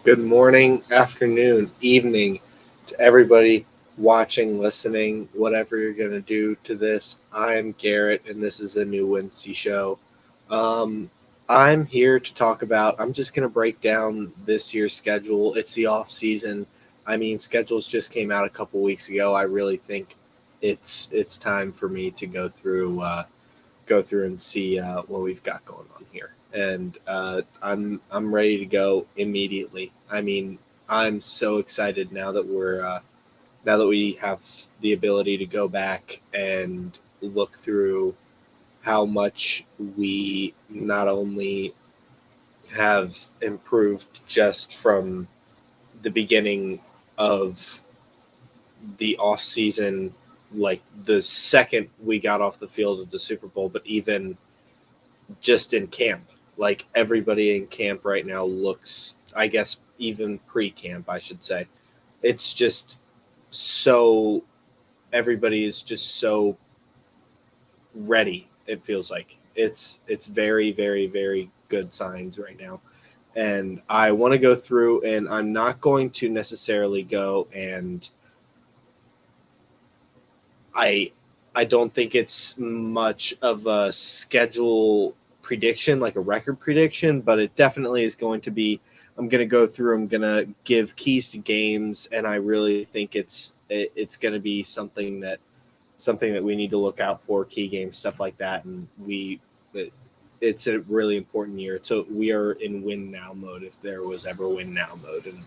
Good morning, afternoon, evening to everybody watching, listening, whatever you're going to do to this. I'm Garrett, and this is the new Wincy show. Um, I'm here to talk about, I'm just going to break down this year's schedule. It's the off season. I mean, schedules just came out a couple weeks ago. I really think it's time for me to go through and see what we've got going on here. And I'm ready to go immediately. I mean, I'm so excited now that we have the ability to go back and look through how much we not only have improved just from the beginning of the off season, like the second we got off the field of the Super Bowl, but even just in camp. Like everybody in camp right now looks, I guess, even pre camp, I should say. It's just so, everybody is just so ready, it feels like. It's very, very, very good signs right now. And I want to go through, and I'm not going to necessarily go and I I don't think it's much of a schedule prediction, like a record prediction, but it definitely is going to be. I'm going to go through. I'm going to give keys to games, and I really think it's going to be something that we need to look out for, key games, stuff like that, and it's a really important year. So we are in win now mode if there was ever win now mode, and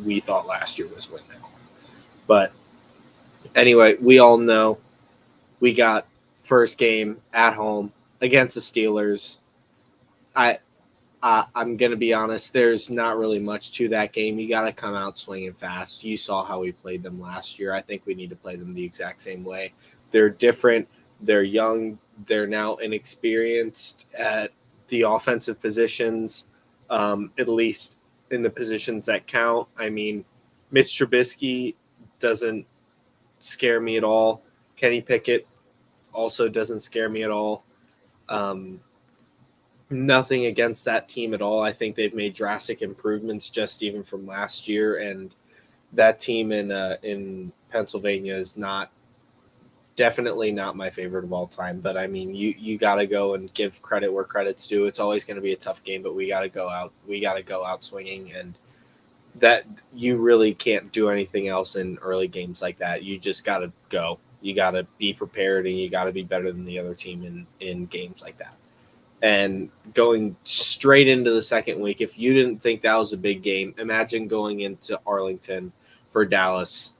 we thought last year was win now. But anyway, we all know we got first game at home against the Steelers. I, I'm gonna be honest. There's not really much to that game. You got to come out swinging fast. You saw how we played them last year. I think we need to play them the exact same way. They're different. They're young. They're now inexperienced at the offensive positions, at least in the positions that count. I mean, Mitch Trubisky doesn't scare me at all. Kenny Pickett also doesn't scare me at all. Um, Nothing against that team at all. I think they've made drastic improvements just even from last year, and that team in Pennsylvania is not definitely not my favorite of all time. But I mean, you got to go and give credit where credit's due. It's always going to be a tough game, but we got to go out. We got to go out swinging, and that you really can't do anything else in early games like that. You just got to go. You got to be prepared, and you got to be better than the other team in games like that. And going straight into the second week, if you didn't think that was a big game, imagine going into Arlington for Dallas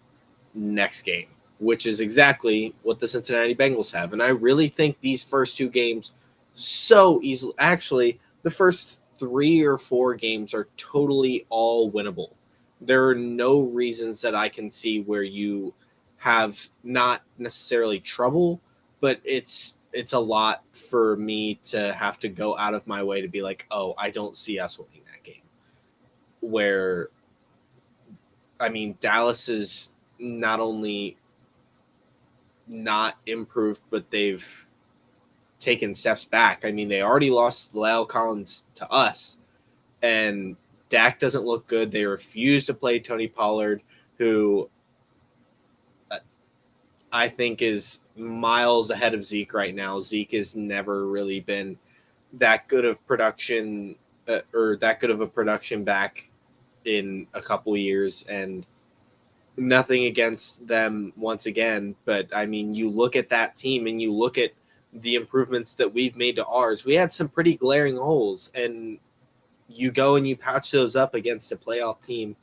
next game, which is exactly what the Cincinnati Bengals have. And I really think these first two games so easily, actually, the first 3 or 4 games are totally all winnable. There are no reasons that I can see where you have not necessarily trouble, but it's a lot for me to have to go out of my way to be like, oh, I don't see us winning that game. Where I mean, Dallas is not only not improved, but they've taken steps back. I mean, they already lost Lyle Collins to us, and Dak doesn't look good. They refuse to play Tony Pollard, who I think is miles ahead of Zeke right now. Zeke has never really been that good of production or that good of a production back in a couple years, and nothing against them once again, but I mean, you look at that team and you look at the improvements that we've made to ours. We had some pretty glaring holes, and you go and you patch those up against a playoff team.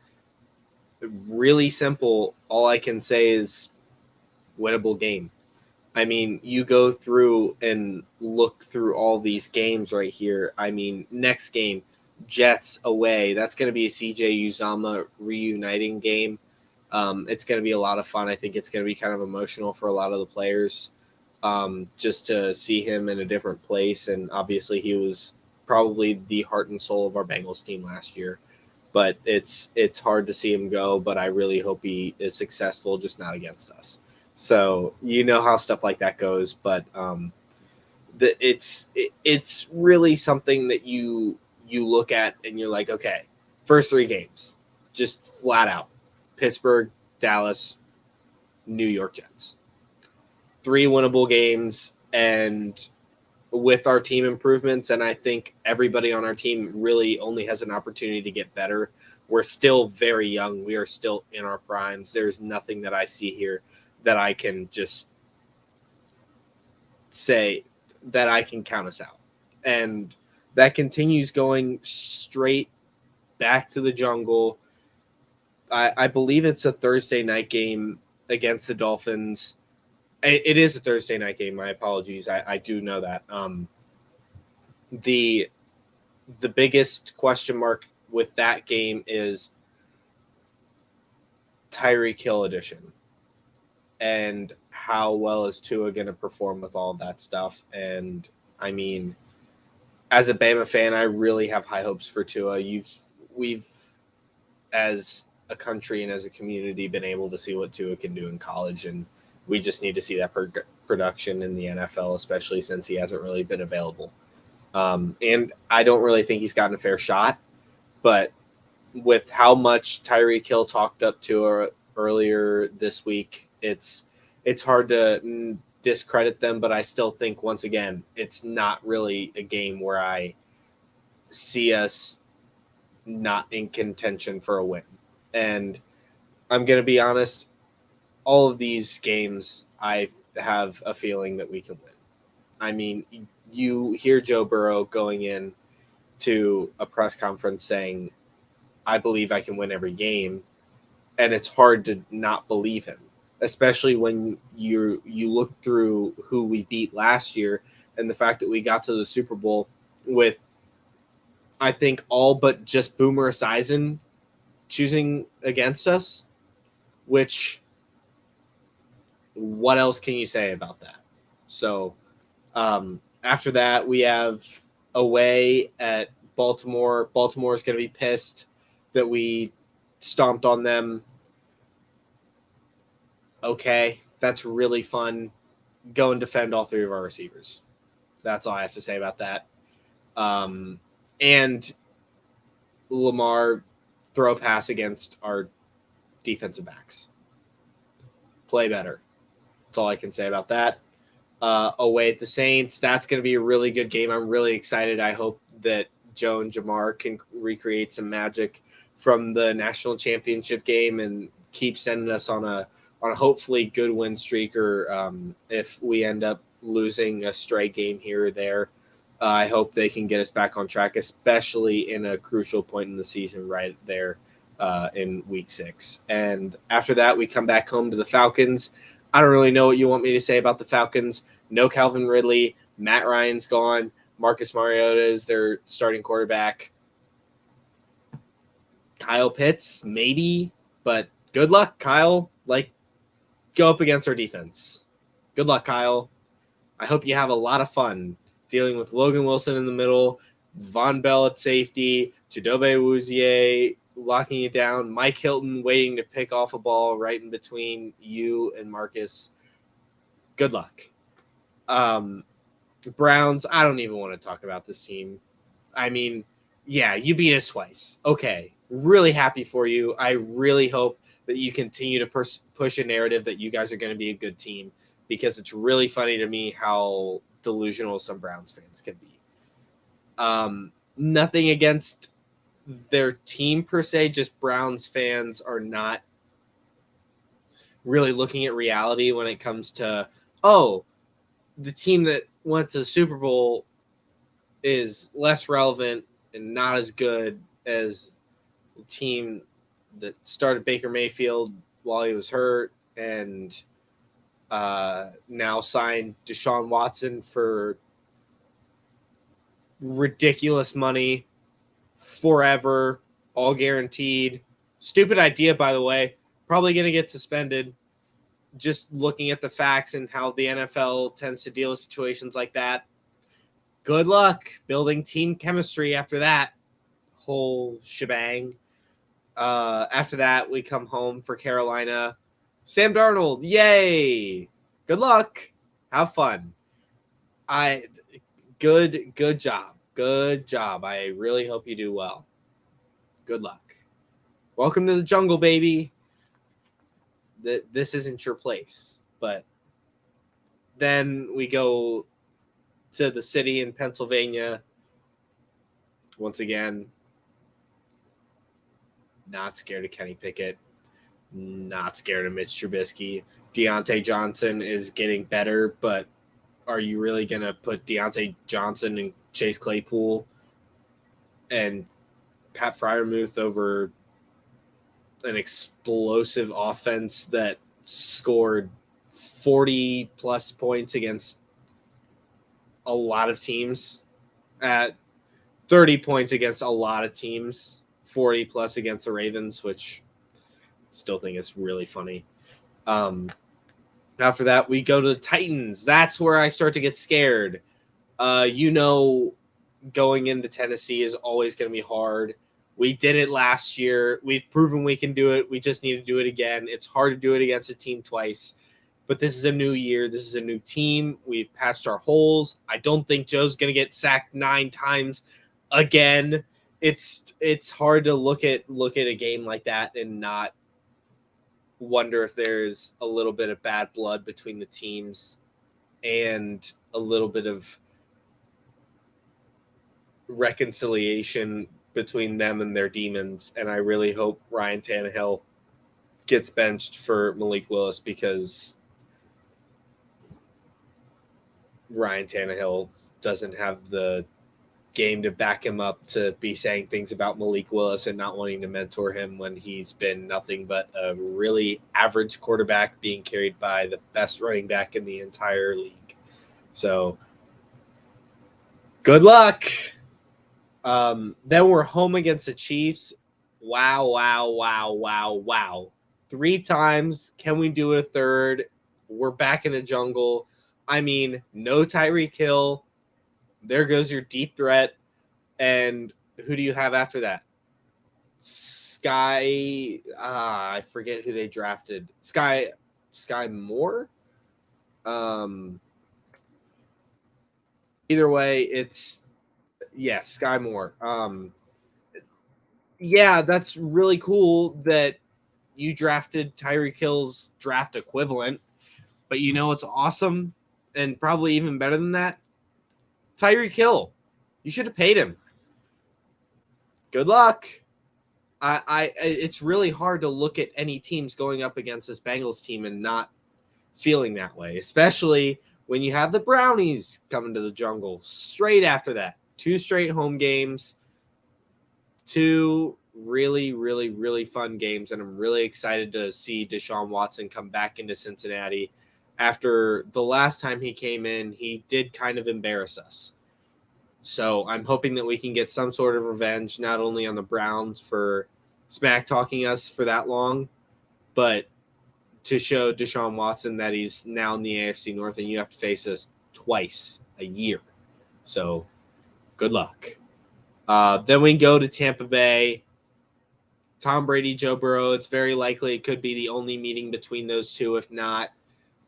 Really simple. All I can say is winnable game. I mean, you go through and look through all these games right here. I mean, next game, Jets away. That's going to be a CJ Uzama reuniting game. It's going to be a lot of fun. I think it's going to be kind of emotional for a lot of the players, just to see him in a different place. And obviously, he was probably the heart and soul of our Bengals team last year. But it's hard to see him go. But I really hope he is successful, just not against us. So you know how stuff like that goes. But it's really something that you look at and you're like, okay, First 3 games, just flat out. Pittsburgh, Dallas, New York Jets. 3 winnable games, and with our team improvements, and I think everybody on our team really only has an opportunity to get better. We're still very young. We are still in our primes. There's nothing that I see here that I can just say that I can count us out. And that continues going straight back to the jungle. I believe it's a Thursday night game against the Dolphins. It is a Thursday night game. My apologies. I do know that. The biggest question mark with that game is Tyreek Hill edition, and how well is Tua going to perform with all of that stuff. And I mean, as a Bama fan, I really have high hopes for Tua. We've as a country and as a community been able to see what Tua can do in college, and we just need to see that production in the NFL, especially since he hasn't really been available. And I don't really think he's gotten a fair shot, but with how much Tyreek Hill talked up to earlier this week, it's hard to discredit them, but I still think, once again, it's not really a game where I see us not in contention for a win. And I'm going to be honest, all of these games, I have a feeling that we can win. I mean, you hear Joe Burrow going in to a press conference saying, I believe I can win every game. And it's hard to not believe him, especially when you look through who we beat last year and the fact that we got to the Super Bowl with, I think, all but just Boomer Esiason choosing against us, which, what else can you say about that? So after that, we have away at Baltimore. Baltimore is going to be pissed that we stomped on them. Okay, that's really fun. Go and defend all 3 of our receivers. That's all I have to say about that. And Lamar, throw a pass against our defensive backs. Play better. That's all I can say about that. Away at the Saints, that's going to be a really good game. I'm really excited. I hope that Joe and Jamar can recreate some magic from the national championship game and keep sending us on a hopefully good win streak, or if we end up losing a stray game here or there, I hope they can get us back on track, especially in a crucial point in the season right there in week 6. And after that, we come back home to the Falcons. I don't really know what you want me to say about the Falcons. No Calvin Ridley. Matt Ryan's gone. Marcus Mariota is their starting quarterback. Kyle Pitts, maybe, but good luck, Kyle. Go up against our defense. Good luck, Kyle. I hope you have a lot of fun dealing with Logan Wilson in the middle, Von Bell at safety, Chidobe Awuzie locking it down, Mike Hilton waiting to pick off a ball right in between you and Marcus. Good luck. Browns, I don't even want to talk about this team. I mean, yeah, you beat us twice. Okay, really happy for you. I really hope that you continue to push a narrative that you guys are going to be a good team, because it's really funny to me how delusional some Browns fans can be. Nothing against their team per se, just Browns fans are not really looking at reality when it comes to, the team that went to the Super Bowl is less relevant and not as good as the team that started Baker Mayfield while he was hurt and now signed Deshaun Watson for ridiculous money forever, all guaranteed. Stupid idea, by the way. Probably going to get suspended. Just looking at the facts and how the NFL tends to deal with situations like that. Good luck building team chemistry after that whole shebang. After that, we come home for Carolina. Sam Darnold, yay! Good luck. Have fun. Good job. Good job. I really hope you do well. Good luck. Welcome to the jungle, baby. This isn't your place. But then we go to the city in Pennsylvania. Once again, not scared of Kenny Pickett. Not scared of Mitch Trubisky. Deontay Johnson is getting better, but are you really going to put Deontay Johnson and Chase Claypool and Pat Freiermuth over an explosive offense that scored 40-plus points against a lot of teams, at 30 points against a lot of teams, 40-plus against the Ravens, which I still think is really funny. After that, we go to the Titans. That's where I start to get scared. Going into Tennessee is always going to be hard. We did it last year. We've proven we can do it. We just need to do it again. It's hard to do it against a team twice. But this is a new year. This is a new team. We've patched our holes. I don't think Joe's going to get sacked 9 times again. It's hard to look at a game like that and not wonder if there's a little bit of bad blood between the teams and a little bit of reconciliation between them and their demons. And I really hope Ryan Tannehill gets benched for Malik Willis, because Ryan Tannehill doesn't have the game to back him up to be saying things about Malik Willis and not wanting to mentor him when he's been nothing but a really average quarterback being carried by the best running back in the entire league. So good luck. Then we're home against the Chiefs. Wow. 3 times. Can we do it a third? We're back in the jungle. I mean, no Tyreek Hill. There goes your deep threat. And who do you have after that? I forget who they drafted. Sky Moore? Either way, it's Sky Moore. That's really cool that you drafted Tyreek Hill's draft equivalent. But you know what's awesome and probably even better than that? Tyreek Hill. You should have paid him. Good luck. It's really hard to look at any teams going up against this Bengals team and not feeling that way, especially when you have the Brownies coming to the jungle straight after that. 2 straight home games, 2 really, really, really fun games, and I'm really excited to see Deshaun Watson come back into Cincinnati. After the last time he came in, he did kind of embarrass us. So I'm hoping that we can get some sort of revenge, not only on the Browns for smack-talking us for that long, but to show Deshaun Watson that he's now in the AFC North and you have to face us twice a year. So good luck. Then we go to Tampa Bay. Tom Brady, Joe Burrow. It's very likely it could be the only meeting between those two. If not,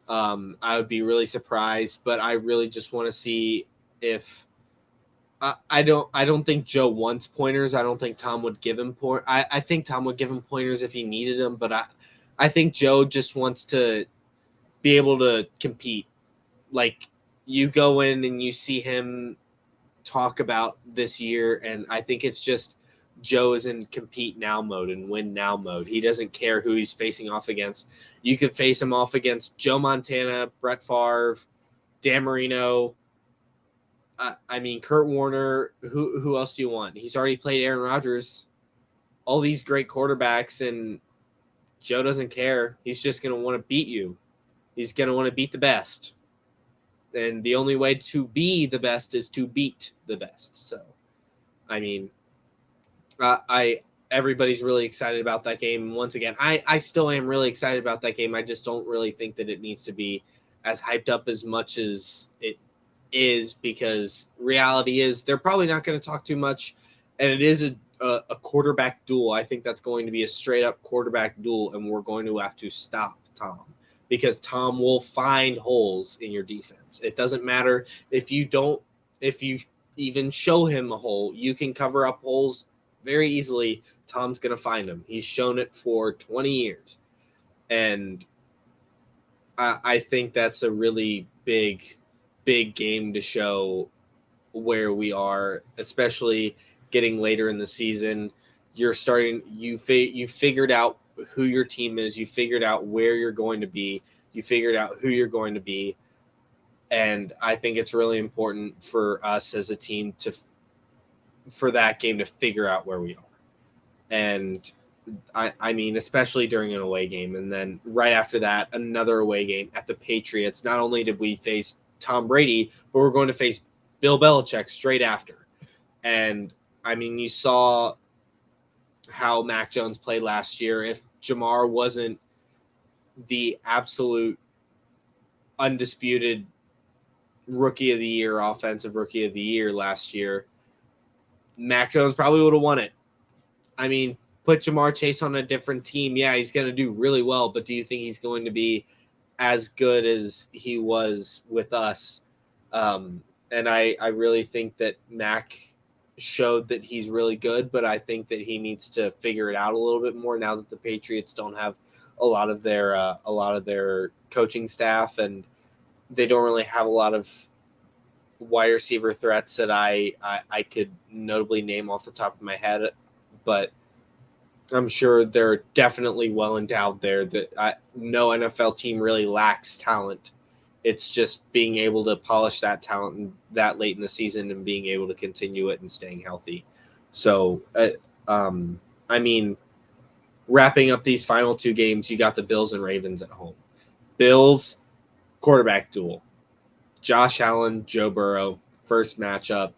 I would be really surprised. But I really just want to see if I don't think Joe wants pointers. I don't think Tom would give him I think Tom would give him pointers if he needed them. But I think Joe just wants to be able to compete. Like, you go in and you see him talk about this year, and I think it's just Joe is in compete now mode and win now mode. He doesn't care who he's facing off against. You could face him off against Joe Montana, Brett Favre, Dan Marino. Kurt Warner. Who else do you want? He's already played Aaron Rodgers. All these great quarterbacks, and Joe doesn't care. He's just going to want to beat you. He's going to want to beat the best. And the only way to be the best is to beat the best. So, everybody's really excited about that game. Once again, I still am really excited about that game. I just don't really think that it needs to be as hyped up as much as it is, because reality is they're probably not going to talk too much, and it is a quarterback duel. I think that's going to be a straight up quarterback duel, and we're going to have to stop Tom, because Tom will find holes in your defense. It doesn't matter if you even show him a hole. You can cover up holes very easily Tom's going to find him. He's shown it for 20 years. And I think that's a really big game to show where we are, especially getting later in the season. You're starting, you figured out who your team is. You figured out where you're going to be. You figured out who you're going to be. And I think it's really important for us as a team for that game to figure out where we are. And I mean, especially during an away game. And then right after that, another away game at the Patriots. Not only did we face Tom Brady, but we're going to face Bill Belichick straight after. And I mean, you saw how Mac Jones played last year. If Jamar wasn't the absolute undisputed rookie of the year, offensive rookie of the year last year, Mac Jones probably would have won it. I mean, put Jamar Chase on a different team. Yeah, he's going to do really well, but do you think he's going to be as good as he was with us? And I really think that Mac showed that he's really good, but I think that he needs to figure it out a little bit more now that the Patriots don't have a lot of their coaching staff, and they don't really have a lot of wide receiver threats that I could notably name off the top of my head, but I'm sure they're definitely well endowed there. That no NFL team really lacks talent. It's just being able to polish that talent that late in the season and being able to continue it and staying healthy. So, I mean, wrapping up these final two games, you got the Bills and Ravens at home. Bills quarterback duel. Josh Allen, Joe Burrow, first matchup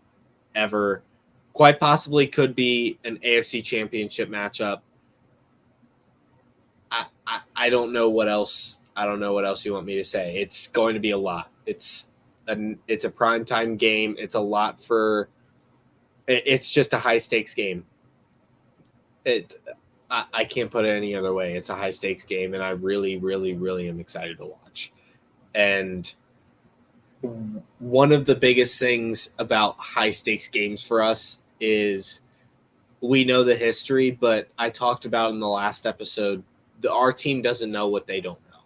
ever. Quite possibly could be an AFC championship matchup. I don't know what else. I don't know what else you want me to say. It's going to be a lot. It's a primetime game. It's a lot for. It's just a high stakes game. I can't put it any other way. It's a high stakes game, and I really, really, really am excited to watch. And one of the biggest things about high stakes games for us is we know the history, but I talked about in the last episode, our team doesn't know what they don't know.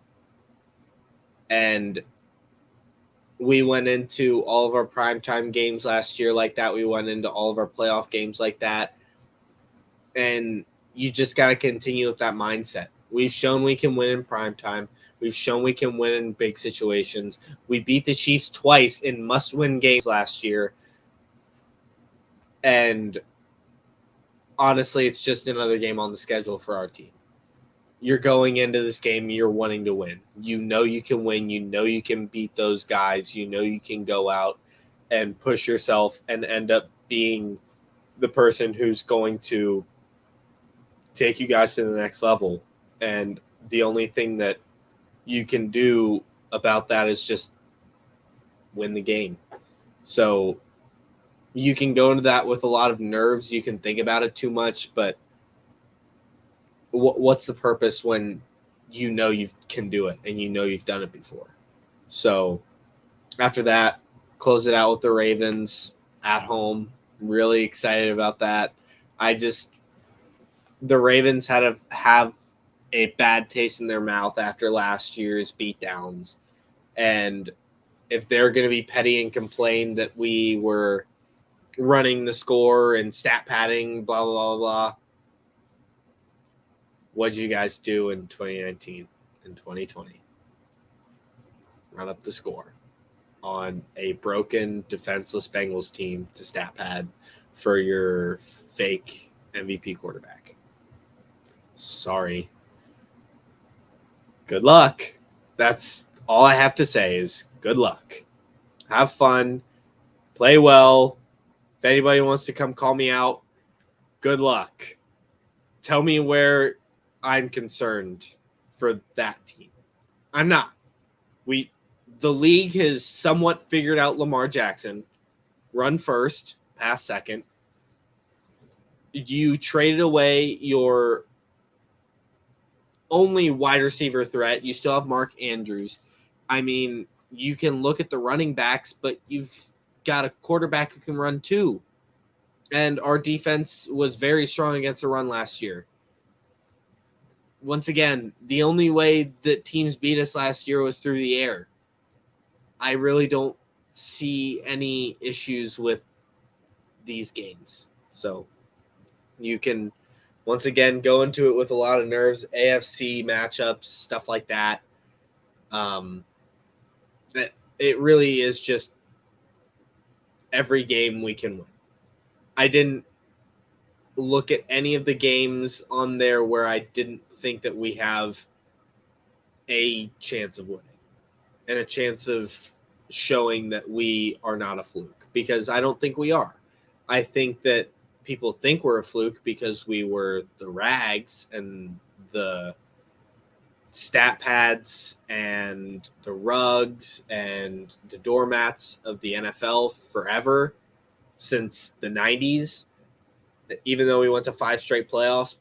And we went into all of our primetime games last year like that. We went into all of our playoff games like that. And you just got to continue with that mindset. We've shown we can win in primetime. We've shown we can win in big situations. We beat the Chiefs twice in must-win games last year. And honestly, it's just another game on the schedule for our team. You're going into this game, you're wanting to win. You know you can win. You know you can beat those guys. You know you can go out and push yourself and end up being the person who's going to take you guys to the next level. And the only thing that you can do about that is just win the game. So you can go into that with a lot of nerves. You can think about it too much, but what's the purpose when you know you can do it and you know you've done it before? So after that, close it out with the Ravens at home. Really excited about that. The Ravens have a bad taste in their mouth after last year's beatdowns. And if they're going to be petty and complain that we were running the score and stat padding, blah, blah, blah, blah, what did you guys do in 2019 and 2020? Run up the score on a broken, defenseless Bengals team to stat pad for your fake MVP quarterback. Sorry. Good luck. That's all I have to say is good luck. Have fun. Play well. If anybody wants to come call me out, good luck. Tell me where I'm concerned for that team. I'm not. The league has somewhat figured out Lamar Jackson. Run first, pass second. You traded away your only wide receiver threat. You still have Mark Andrews. I mean, you can look at the running backs, but you've got a quarterback who can run too. And our defense was very strong against the run last year. Once again, the only way that teams beat us last year was through the air. I really don't see any issues with these games. So you can, once again, go into it with a lot of nerves, AFC matchups, stuff like that. It really is just every game we can win. I didn't look at any of the games on there where I didn't think that we have a chance of winning and a chance of showing that we are not a fluke, because I don't think we are. I think that people think we're a fluke because we were the rags and the stat pads and the rugs and the doormats of the NFL forever since the 90s. Even though we went to 5 straight playoffs,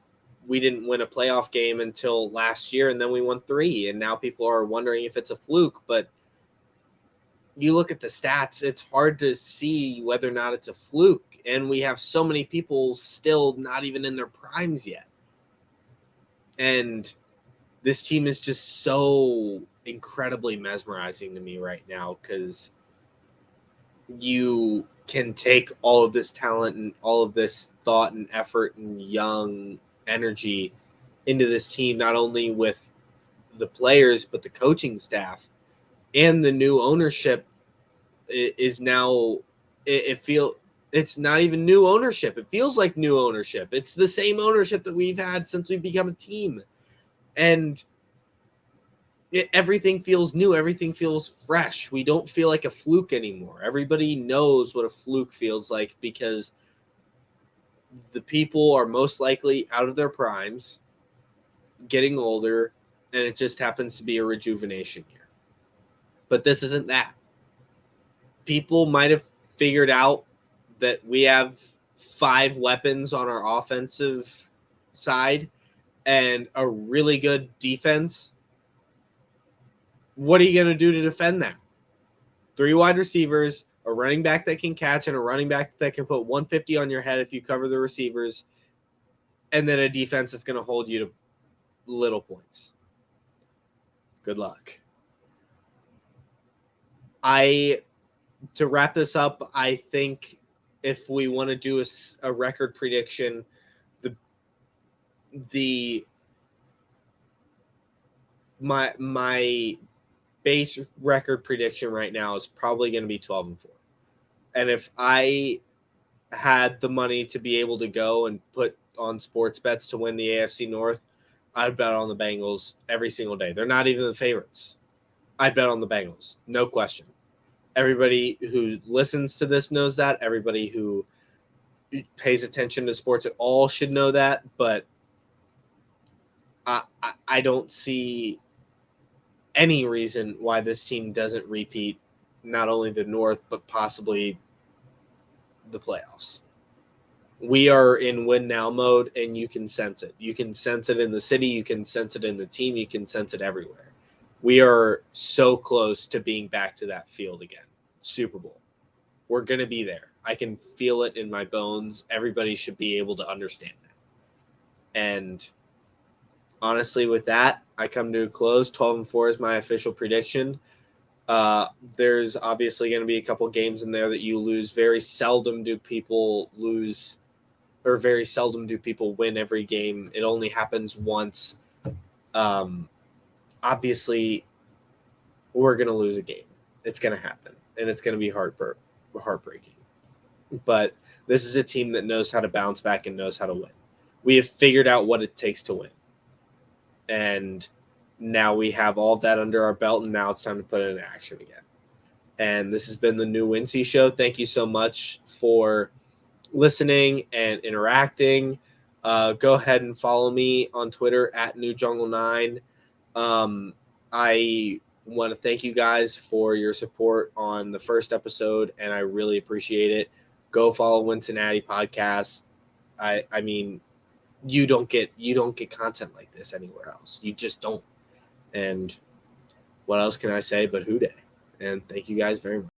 we didn't win a playoff game until last year, and then we won 3. And now people are wondering if it's a fluke. But you look at the stats, it's hard to see whether or not it's a fluke. And we have so many people still not even in their primes yet. And this team is just so incredibly mesmerizing to me right now, because you can take all of this talent and all of this thought and effort and young energy into this team, not only with the players, but the coaching staff and the new ownership is now, it's not even new ownership. It feels like new ownership. It's the same ownership that we've had since we become a team. And everything feels new. Everything feels fresh. We don't feel like a fluke anymore. Everybody knows what a fluke feels like, because the people are most likely out of their primes, getting older, and it just happens to be a rejuvenation year. But this isn't that. People might have figured out that we have 5 weapons on our offensive side and a really good defense. What are you going to do to defend that? 3 wide receivers, a running back that can catch, and a running back that can put 150 on your head if you cover the receivers, and then a defense that's going to hold you to little points. Good luck. To wrap this up, I think if we want to do a record prediction, my base record prediction right now is probably going to be 12-4. And if I had the money to be able to go and put on sports bets to win the AFC North, I'd bet on the Bengals every single day. They're not even the favorites. I'd bet on the Bengals, no question. Everybody who listens to this knows that. Everybody who pays attention to sports at all should know that. But I don't see any reason why this team doesn't repeat not only the North, but possibly the playoffs. We are in win now mode, and you can sense it. You can sense it in the city. You can sense it in the team. You can sense it everywhere. We are so close to being back to that field again. Super Bowl. We're going to be there. I can feel it in my bones. Everybody should be able to understand that. And honestly, with that, I come to a close. 12-4 is my official prediction. There's obviously going to be a couple games in there that you lose. Very seldom do people lose, or very seldom do people win every game. It only happens once. Obviously, we're going to lose a game. It's going to happen, and it's going to be heartbreaking. But this is a team that knows how to bounce back and knows how to win. We have figured out what it takes to win. And now we have all of that under our belt, and now it's time to put it in action again. And this has been the New Wincy Show. Thank you so much for listening and interacting. Go ahead and follow me on Twitter at NewJungle9. I want to thank you guys for your support on the first episode, and I really appreciate it. Go follow Wincinnati podcast. I mean, you don't get content like this anywhere else. You just don't. And what else can I say but who day? And thank you guys very much.